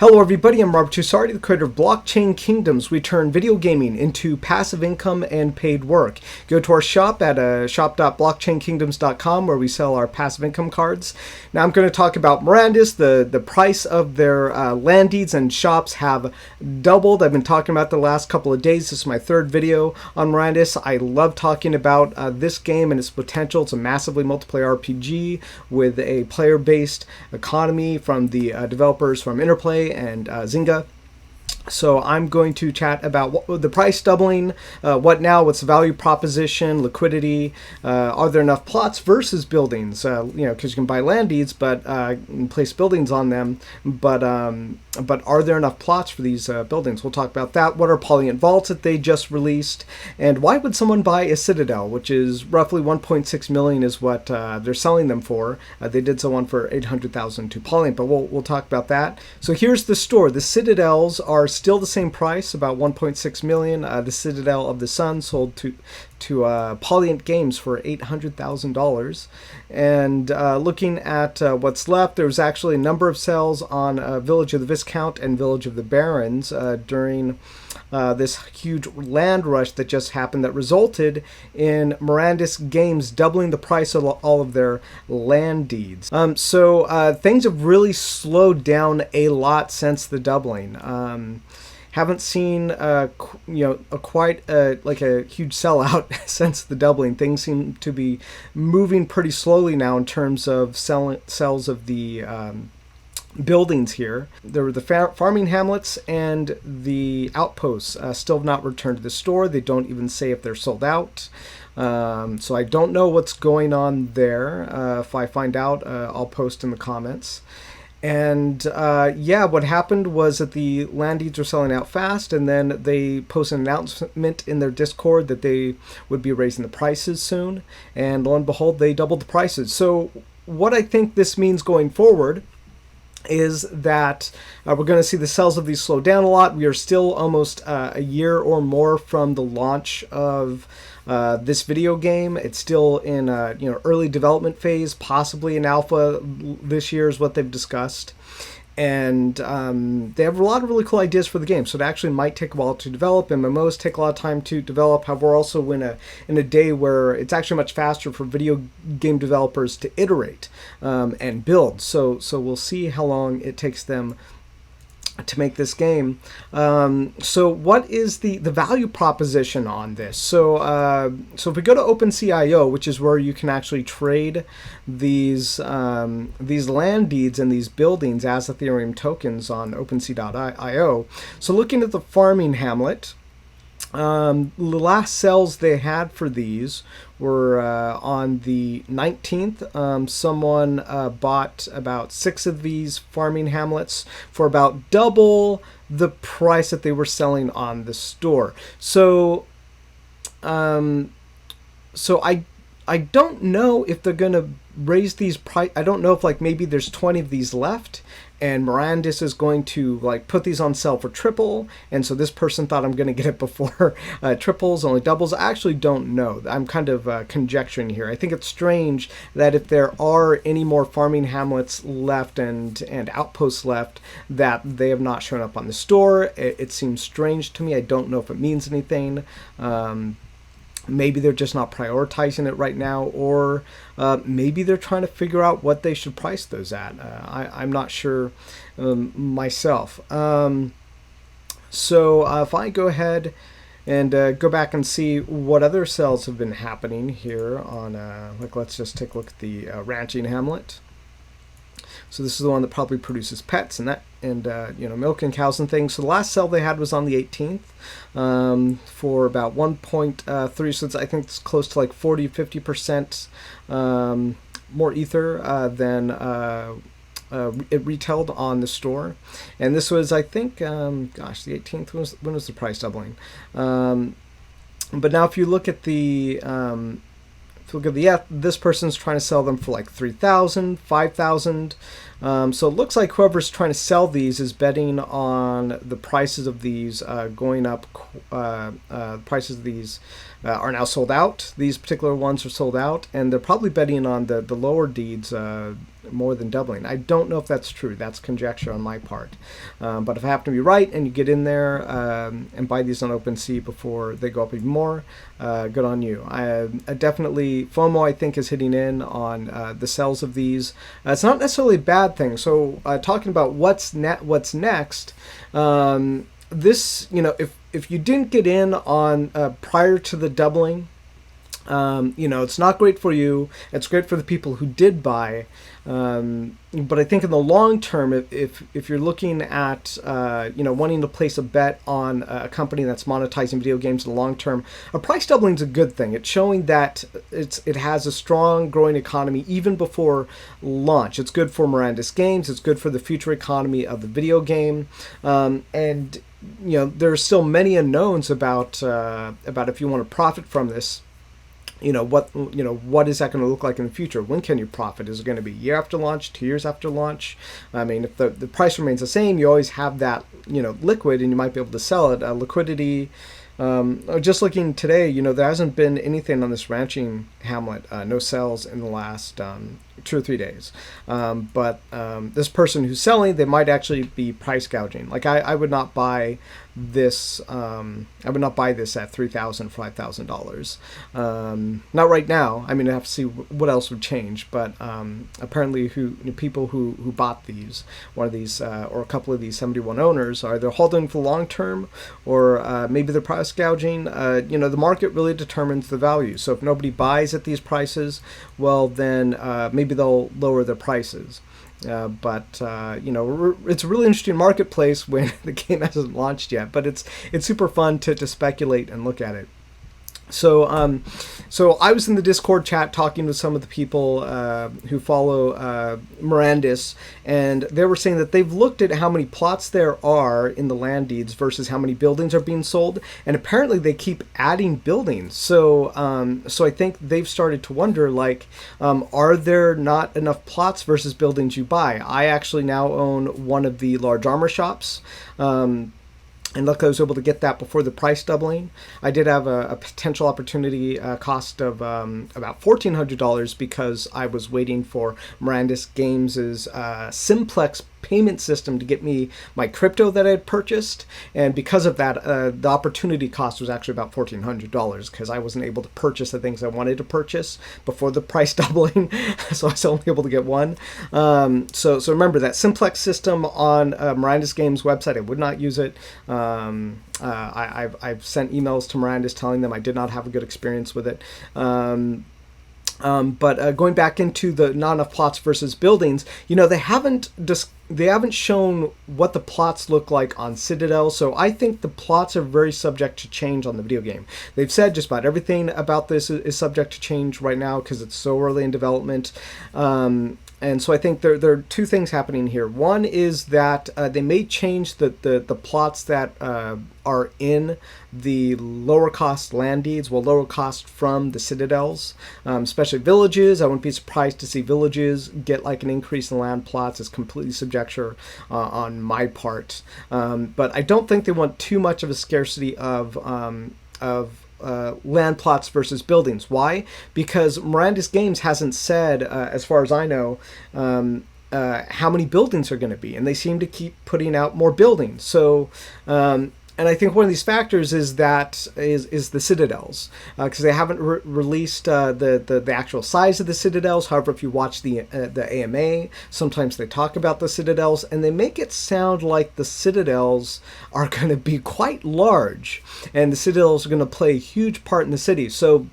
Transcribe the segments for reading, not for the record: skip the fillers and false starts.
Hello everybody, I'm Robert Tussardi, the creator of Blockchain Kingdoms. We turn video gaming into passive income and paid work. Go to our shop at shop.blockchainkingdoms.com where we sell our passive income cards. Now I'm going to talk about Mirandus. The price of their land deeds and shops have doubled. I've been talking about the last couple of days. This is my third video on Mirandus. I love talking about this game and its potential. It's a massively multiplayer RPG with a player-based economy from the developers from Interplay and Zynga. So I'm going to chat about the price doubling, what's the value proposition, liquidity, are there enough plots versus buildings, because you can buy land deeds but place buildings on them, but are there enough plots for these buildings? We'll talk about that. What are Polyient vaults that they just released, and why would someone buy a Citadel, which is roughly 1.6 million is what they're selling them for. They did sell one for 800,000 to Polyient, but we'll talk about that. So here's the store. The Citadels are still the same price, about 1.6 million. The Citadel of the Sun sold to Polyient Games for $800,000. And looking at what's left, there's actually a number of sales on Village of the Viscount and Village of the Barons during this huge land rush that just happened that resulted in Mirandus Games doubling the price of all of their land deeds. So things have really slowed down a lot since the doubling. Haven't seen quite a huge sellout since the doubling. Things seem to be moving pretty slowly now in terms of sales of the buildings here. There were the farming hamlets and the outposts still have not returned to the store. They don't even say if they're sold out. So I don't know what's going on there. If I find out, I'll post in the comments. And what happened was that the land deeds were selling out fast, and then they posted an announcement in their Discord that they would be raising the prices soon, and lo and behold, they doubled the prices. So what I think this means going forward is that we're going to see the sales of these slow down a lot. We are still almost a year or more from the launch of this video game. It's still in early development phase, possibly in alpha this year is what they've discussed. And they have a lot of really cool ideas for the game, so it actually might take a while to develop. MMOs take a lot of time to develop. However, we're also in a day where it's actually much faster for video game developers to iterate and build. So we'll see how long it takes them to make this game. So what is the value proposition on this? So if we go to OpenSea.io, which is where you can actually trade these land deeds and these buildings as Ethereum tokens on OpenSea.io. So looking at the farming hamlet, the last sales they had for these were on the 19th. Someone bought about 6 of these farming hamlets for about double the price that they were selling on the store. So I don't know if they're going to raise these price. I don't know if maybe there's 20 of these left and Mirandus is going to put these on sale for triple, and so this person thought I'm going to get it before triples, only doubles. I actually don't know. I'm kind of conjecturing here. I think it's strange that if there are any more farming hamlets left and outposts left, that they have not shown up on the store. It seems strange to me. I don't know if it means anything. Maybe they're just not prioritizing it right now, or maybe they're trying to figure out what they should price those at. I'm not sure myself. So if I go ahead and go back and see what other sales have been happening here on, let's just take a look at the ranching hamlet. So this is the one that probably produces pets and milk and cows and things. So the last sale they had was on the 18th for about 1.3. So I think it's close to 40-50% more ether than it retailed on the store. And this was, I think, the 18th. When was the price doubling? But now if you look at the this person's trying to sell them for 3,000, 5,000. So it looks like whoever's trying to sell these is betting on the prices of these going up. Prices of these are now sold out. These particular ones are sold out, and they're probably betting on the lower deeds more than doubling. I don't know if that's true. That's conjecture on my part. But if I happen to be right and you get in there and buy these on OpenSea before they go up even more, good on you. I definitely, FOMO I think is hitting in on the sales of these. It's not necessarily a bad thing. So talking about what's next, this, if you didn't get in on prior to the doubling, it's not great for you. It's great for the people who did buy. But I think in the long term, if you're looking at, wanting to place a bet on a company that's monetizing video games in the long term, a price doubling is a good thing. It's showing that it has a strong growing economy even before launch. It's good for Mirandus Games. It's good for the future economy of the video game. And there are still many unknowns about if you want to profit from this. What is that going to look like in the future? When can you profit? Is it going to be a year after launch, 2 years after launch? I mean, if the price remains the same, you always have that, liquid, and you might be able to sell it. Liquidity. Just looking today, there hasn't been anything on this ranching hamlet, no sales in the last 2 or 3 days. But this person who's selling, they might actually be price gouging. Like I would not buy this. I would not buy this at $3,000, $5,000. Not right now. I mean, I have to see what else would change. But apparently, people who bought these, one of these or a couple of these 71 owners, are they're holding for the long term, or maybe they're price gouging. The market really determines the value. So if nobody buys at these prices, well then maybe they'll lower their prices. But it's a really interesting marketplace when the game hasn't launched yet. But it's super fun to speculate and look at it. So I was in the Discord chat talking with some of the people who follow Mirandus, and they were saying that they've looked at how many plots there are in the land deeds versus how many buildings are being sold, and apparently they keep adding buildings. So I think they've started to wonder, are there not enough plots versus buildings you buy? I actually now own one of the large armor shops. And luckily I was able to get that before the price doubling. I did have a potential opportunity cost of about $1,400 because I was waiting for Mirandus Games' simplex payment system to get me my crypto that I had purchased. And because of that, the opportunity cost was actually about $1,400 because I wasn't able to purchase the things I wanted to purchase before the price doubling. So I was only able to get one. So remember that simplex system on Mirandus Games' website. I would not use it. I've sent emails to Mirandus telling them I did not have a good experience with it. But going back into the not enough plots versus buildings, they haven't shown what the plots look like on Citadel, so I think the plots are very subject to change on the video game. They've said just about everything about this is subject to change right now because it's so early in development. And so I think there are two things happening here. One is that they may change the plots that are in the lower cost land deeds, lower cost from the citadels, especially villages. I wouldn't be surprised to see villages get an increase in land plots. It's completely subjecture on my part. But I don't think they want too much of a scarcity of land plots versus buildings. Why? Because Mirandus Games hasn't said, as far as I know, how many buildings are going to be, and they seem to keep putting out more buildings. So, and I think one of these factors is the citadels, because they haven't released the actual size of the citadels. However, if you watch the AMA, sometimes they talk about the citadels, and they make it sound like the citadels are going to be quite large, and the citadels are going to play a huge part in the city. So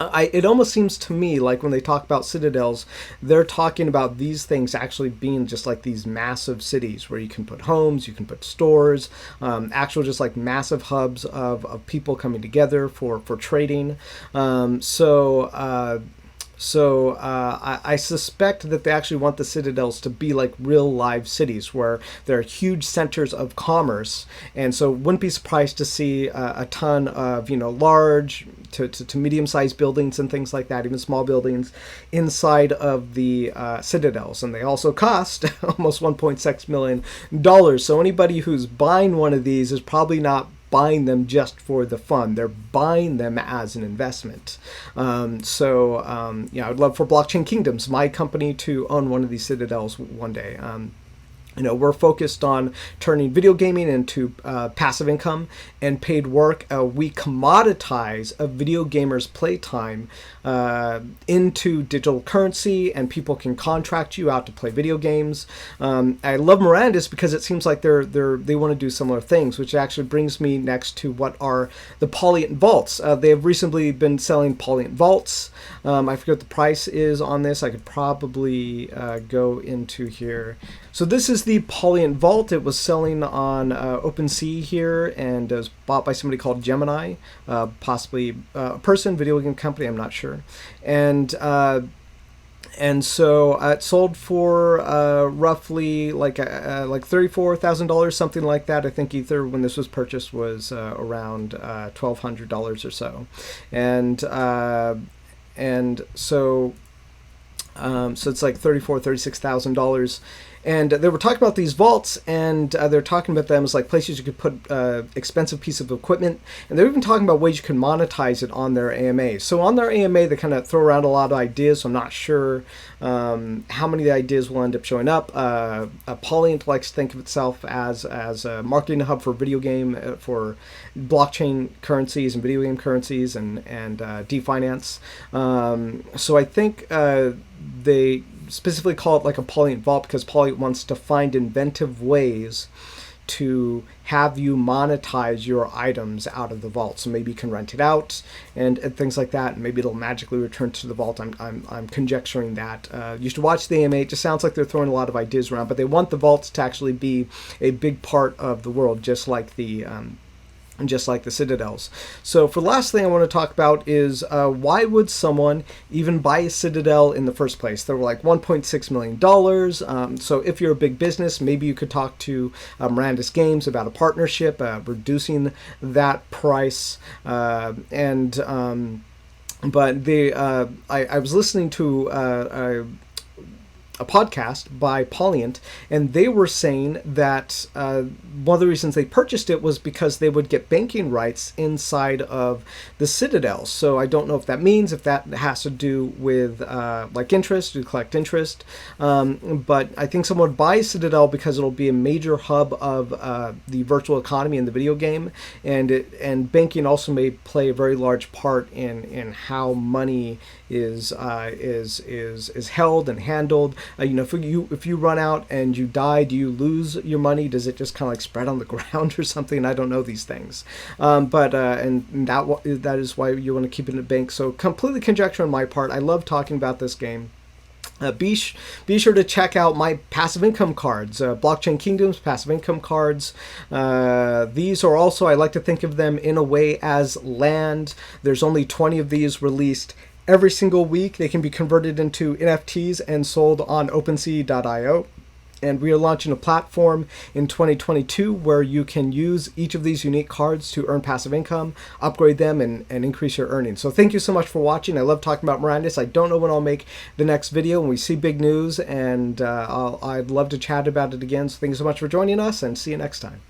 it almost seems to me like when they talk about citadels, they're talking about these things actually being just like these massive cities where you can put homes, you can put stores, actual just like massive hubs of people coming together for trading. So I suspect that they actually want the citadels to be like real live cities where there are huge centers of commerce. And so wouldn't be surprised to see a ton of, large to medium-sized buildings and things like that, even small buildings inside of the citadels. And they also cost almost $1.6 million. So anybody who's buying one of these is probably not buying them just for the fun. They're buying them as an investment. I'd love for Blockchain Kingdoms, my company, to own one of these citadels one day. We're focused on turning video gaming into passive income and paid work. We commoditize a video gamer's playtime into digital currency, and people can contract you out to play video games. I love Mirandus because it seems like they want to do similar things, which actually brings me next to what are the Polyient vaults. They have recently been selling Polyient vaults. I forget what the price is on this. I could probably go into here. So this is the Polyient vault. It was selling on OpenSea here, and it was bought by somebody called Gemini, possibly a person, video game company, I'm not sure. And so it sold for roughly like $34,000, something like that. I think Ether, when this was purchased, was around $1,200 or so, and so it's like $36,000. And they were talking about these vaults, and they're talking about them as like places you could put expensive piece of equipment, and they're even talking about ways you can monetize it on their AMA. So on their AMA, they kind of throw around a lot of ideas, so I'm not sure how many of the ideas will end up showing up. Polyient likes to think of itself as a marketing hub for video game, for blockchain currencies and video game currencies and DeFinance. So I think they specifically call it like a Polyient vault because Polyient wants to find inventive ways to have you monetize your items out of the vault. So maybe you can rent it out and things like that, and maybe it'll magically return to the vault. I'm conjecturing that. You should watch the AMA. It just sounds like they're throwing a lot of ideas around, but they want the vaults to actually be a big part of the world, just like the citadels. So for the last thing I want to talk about is why would someone even buy a citadel in the first place? They were like $1.6 million. So if you're a big business, maybe you could talk to Mirandus Games about a partnership, reducing that price. But I was listening to a podcast by Polyient, and they were saying that one of the reasons they purchased it was because they would get banking rights inside of the citadel. So I don't know if that means, if that has to do with like interest, to collect interest, but I think someone would buy Citadel because it'll be a major hub of the virtual economy in the video game, and banking also may play a very large part in how money is held and handled. If you run out and you die, do you lose your money? Does it just kind of like spread on the ground or something? I don't know these things, and that is why you want to keep it in a bank. So completely conjecture on my part. I love talking about this game. Be sure to check out my passive income cards, Blockchain Kingdoms passive income cards. These are also, I like to think of them in a way as land. There's only 20 of these released every single week. They can be converted into NFTs and sold on OpenSea.io. And we are launching a platform in 2022 where you can use each of these unique cards to earn passive income, upgrade them, and increase your earnings. So thank you so much for watching. I love talking about Mirandus. I don't know when I'll make the next video when we see big news, and I'd love to chat about it again. So thank you so much for joining us, and see you next time.